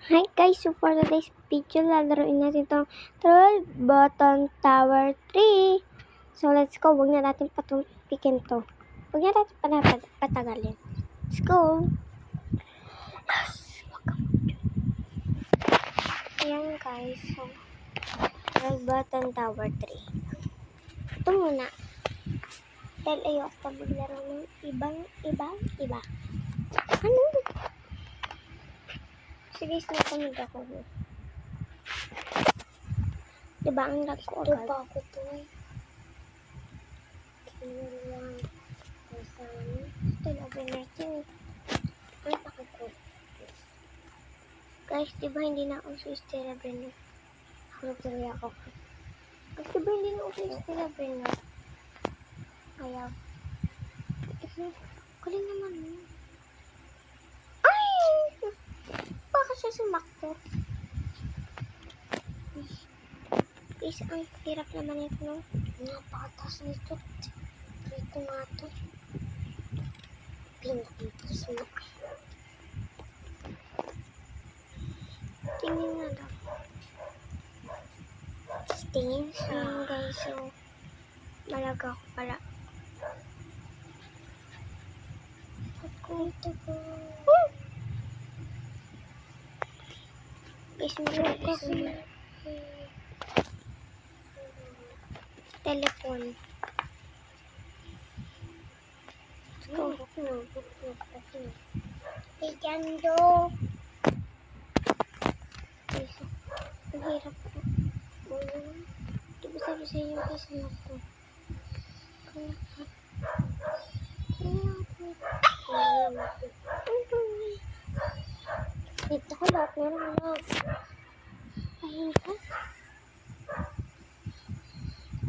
Hi guys, so for today's video, lalaroin natin itong Troll Button Tower 3. So let's go, huwag na natin patupikin to. Huwag na natin patagalin. Let's go! Ayan guys, so Troll Button Tower 3. Ito muna. Dahil ayoko maglaro ng iba. Ano? Sige, nakamig ako. Diba ang lag ko agad? Ito pa ako to eh. Kinulang. Kasama. Still over natin eh. Ay, pakiko. Guys, diba hindi na uso yung Stella Brenner? Tuloy ako. Guys, diba hindi na uso yung Stella Brenner? Ayaw. Kuling naman mo. Ay! Bakit siya sumakto? Guys, ang hirap naman ito, no? Napakatas nito. Rito nga ito. Pinakimpas mo. Tingin nga daw. Tingin siya, guys. So, malaga ako pala. Ako ito po. Guys, malaga kasi. Telepon. Let's go. Pijando. Guys, ang hirap po. Di ba sabi sa inyo guys na po? Dito ko lahat meron lang. Ayun ka.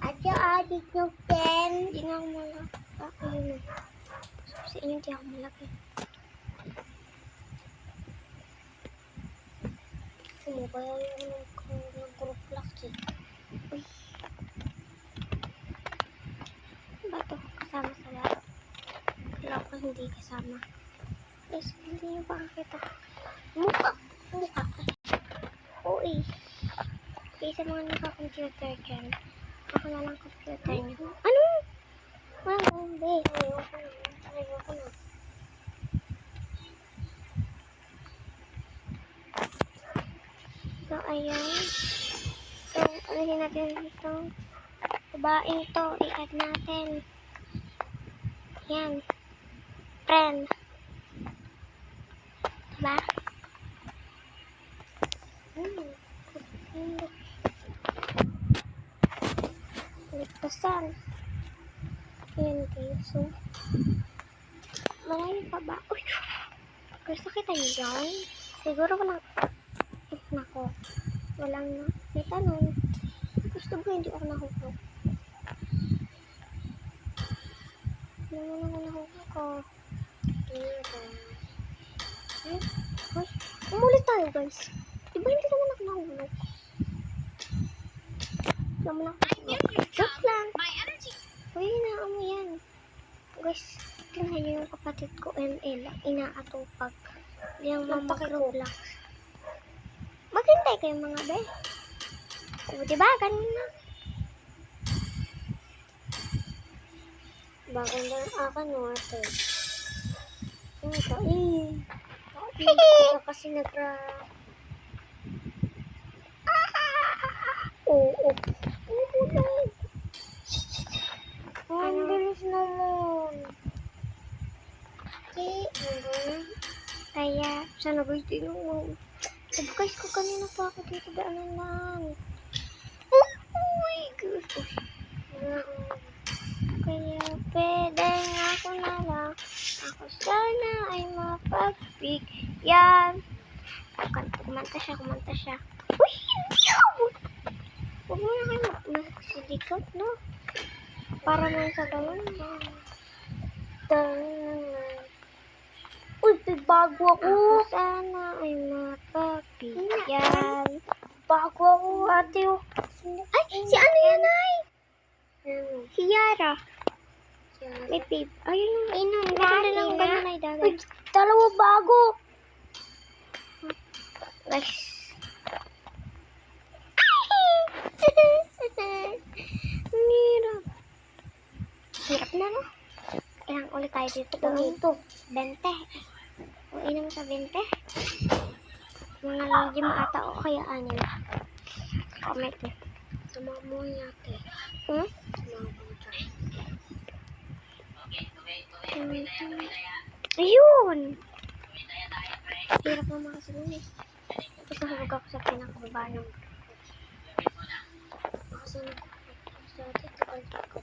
Ate, adik nyo pen. Hindi nga ako malaki. Ayun. Sabi sa inyo, hindi ako malaki. Kaya yung nag-group lock eh. Uy. Ba't ako kasama sa lahat? Kala ko hindi kasama. Guys, hindi nyo ba nakita? Mukha. Uy. Kaya sa mga naka-computer dyan, ako na lang computer nyo. Ano? Hindi. Ayoko na. So, ayan. So, anuhin natin ito. Babaeng to. I-add natin. Yan. Friend. Diba? Ligtasan. Ayan guys. So, marami pa ba? Uy! Guys, nakita nyo dyan? Siguro walang... nako. Walang na. May tanong. Gusto ba hindi ako nahulog? Hindi naman ako nahulog ko. Uy! Umulit tayo guys. Diba hindi naman ako nahulog? Naman ako. Joke lang. Uy, naan mo yan. Guys, tingnan nyo yung kapatid ko, ML. Inaatupag. Hindi ang mamakroblak. Maghintay kayo mga be. O, diba? Ganun na. Bakit na akan mo ate? Ano ka? Kasi nagra... Oo. Ang bilis naman. Kaya, sana guys, din mo. Sabi guys ko kanina pa ako dito daanan lang. Oh my gosh. Kaya pwede nga ako na lang. Ako sana ay mapagbigyan. Kumanta siya. Uy, hindi ako. Huwag mo na kayo magsilikot, no? Para naman sa ganun. Uy, bago ako. Ako sana ay mapagbigyan. Bago ako, ate. Ay, si ano yan, ay? Si Yara. May babe. Ayun. Maganda lang ganun ay dagat. Uy, dalawa bago. guys. Ang hirap. Hirap na, no? Ilang ulit tayo dito. Dito. 20. O, inang sa 20. Mga lima ata o kaya 6. Comment eh. Sumamoy ate. Hmm? Sumamoy. Ayun! Hirap naman kasi nun eh. Tapos nahulog ako sa pinakababa ng Makasunod ko sa ate. Takal ko.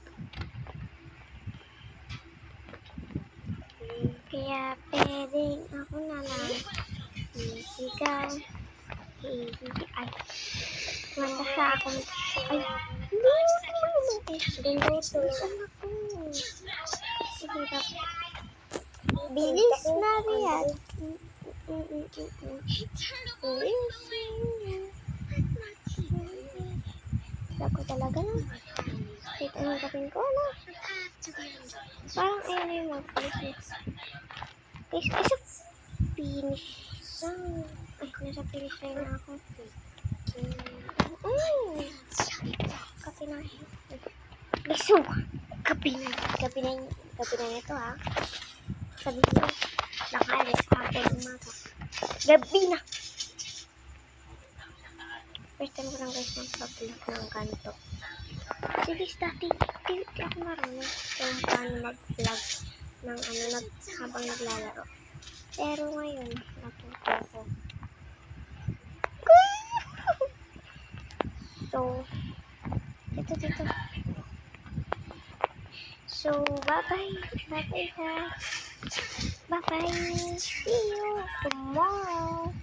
kaya pwedeng ako na lang isigaw. Ay. Manda siya ako. Ay. Hindi. Binuto. Hirap. Bilis na riyan. Ako talaga no. Kahit anong gawin ko, no? Parang ayun na yung mag-finish. Guys, isa finish. Ay, nasa finish line na ako. Kape na. Guys, so, kape na. Kape na ito, ha? Sabihin mo, nakaalis hapon umaga. Gabi na. First time ko lang guys mag-vlog ng ganito. Kasi guys, dati, di ako marunong kung paano mag-vlog ng habang naglalaro. Pero ngayon, natuto ko. So, dito. So, bye-bye. Bye-bye guys. Bye-bye. See you tomorrow.